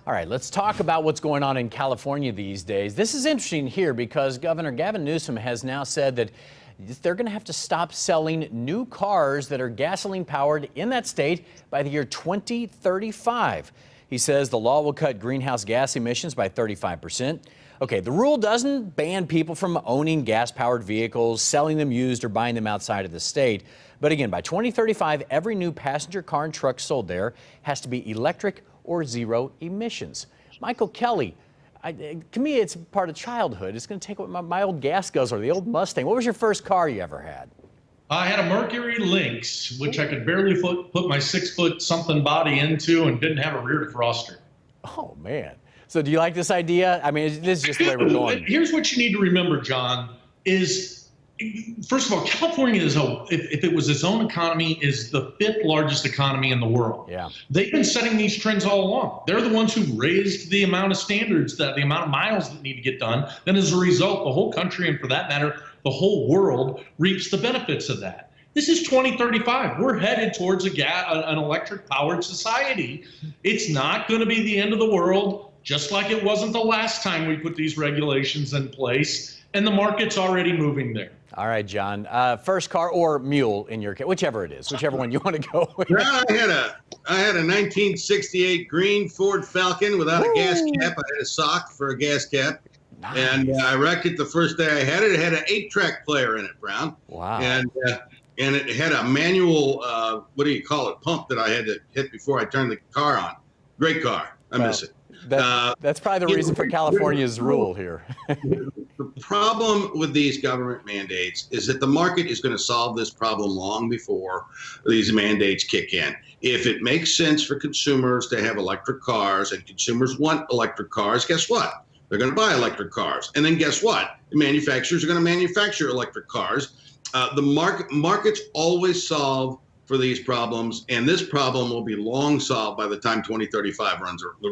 All right, let's talk about what's going on in California these days. This is interesting here because Governor Gavin Newsom has now said that they're going to have to stop selling new cars that are gasoline powered in that state by the year 2035. He says the law will cut greenhouse gas emissions by 35%. Okay, the rule doesn't ban people from owning gas-powered vehicles, selling them used, or buying them outside of the state. But again, by 2035, every new passenger car and truck sold there has to be electric or zero emissions. Michael Kelley, to me, it's part of childhood. It's going to take away my old gas guzzler, the old Mustang. What was your first car you ever had? I had a Mercury Lynx, which I could barely put my 6-foot-something body into and didn't have a rear defroster. Oh, man. So do you like this idea? I mean, this is just the way we're going. Here's what you need to remember, John, is, first of all, California is, if it was its own economy, is the 5th largest economy in the world. Yeah. They've been setting these trends all along. They're the ones who raised the amount of standards, the amount of miles that need to get done. Then as a result, the whole country, and for that matter, the whole world, reaps the benefits of that. This is 2035. We're headed towards an electric-powered society. It's not going to be the end of the world, just like it wasn't the last time we put these regulations in place, and the market's already moving there. All right, John. First car or mule in your case, whichever it is, whichever one you want to go with. I had a 1968 green Ford Falcon without a gas cap. I had a sock for a gas cap. Nice. And I wrecked it the first day I had it. It had an 8-track player in it, Brown. Wow. And it had a manual, what do you call it, pump that I had to hit before I turned the car on. Great car. I miss it. That's probably the reason for California's rule here. The problem with these government mandates is that the market is going to solve this problem long before these mandates kick in. If it makes sense for consumers to have electric cars and consumers want electric cars, guess what? They're going to buy electric cars. And then guess what? The manufacturers are going to manufacture electric cars. The markets always solve for these problems, and this problem will be long solved by the time 2035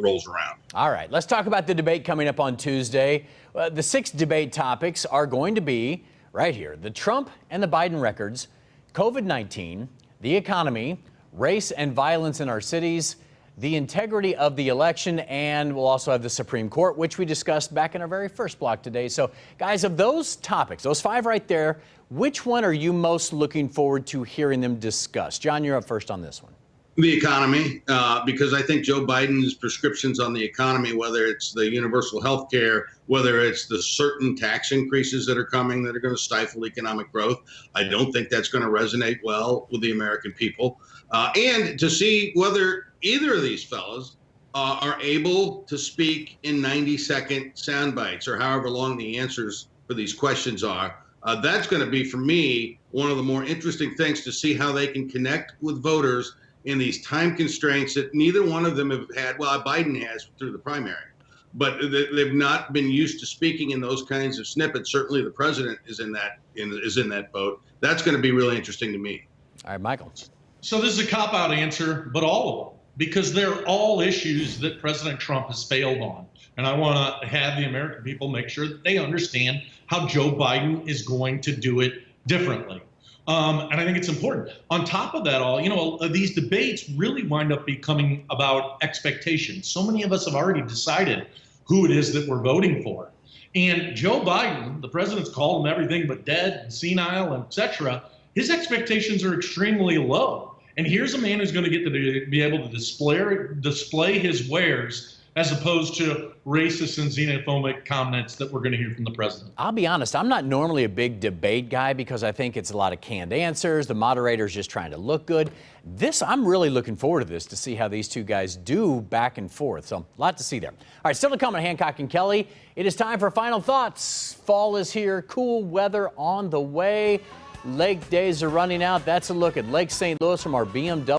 rolls around. All right, let's talk about the debate coming up on Tuesday. The 6 debate topics are going to be right here: the Trump and the Biden records, COVID-19, the economy, race and violence in our cities, the integrity of the election, and we'll also have the Supreme Court, which we discussed back in our very first block today. So, guys, of those topics, those 5 right there, which one are you most looking forward to hearing them discussed? John, you're up first on this one. The economy, because I think Joe Biden's prescriptions on the economy, whether it's the universal health care, whether it's the certain tax increases that are coming that are going to stifle economic growth, I don't think that's going to resonate well with the American people. And to see whether either of these fellas are able to speak in 90-second sound bites or however long the answers for these questions are. That's going to be, for me, one of the more interesting things to see how they can connect with voters in these time constraints that neither one of them have had. Well, Biden has through the primary, but they've not been used to speaking in those kinds of snippets. Certainly the president is in that boat. That's going to be really interesting to me. All right, Michael. So this is a cop-out answer, but all of them, because they're all issues that President Trump has failed on. And I want to have the American people make sure that they understand how Joe Biden is going to do it differently. And I think it's important. On top of that all, these debates really wind up becoming about expectations. So many of us have already decided who it is that we're voting for. And Joe Biden, the president's called him everything but dead and senile, and et cetera. His expectations are extremely low. And here's a man who's going to get to be able to display his wares as opposed to racist and xenophobic comments that we're going to hear from the president. I'll be honest, I'm not normally a big debate guy because I think it's a lot of canned answers. The moderator's just trying to look good. I'm really looking forward to this to see how these two guys do back and forth. So a lot to see there. All right, still to come on Hancock and Kelley. It is time for final thoughts. Fall is here, cool weather on the way. Lake days are running out. That's a look at Lake St. Louis from our BMW.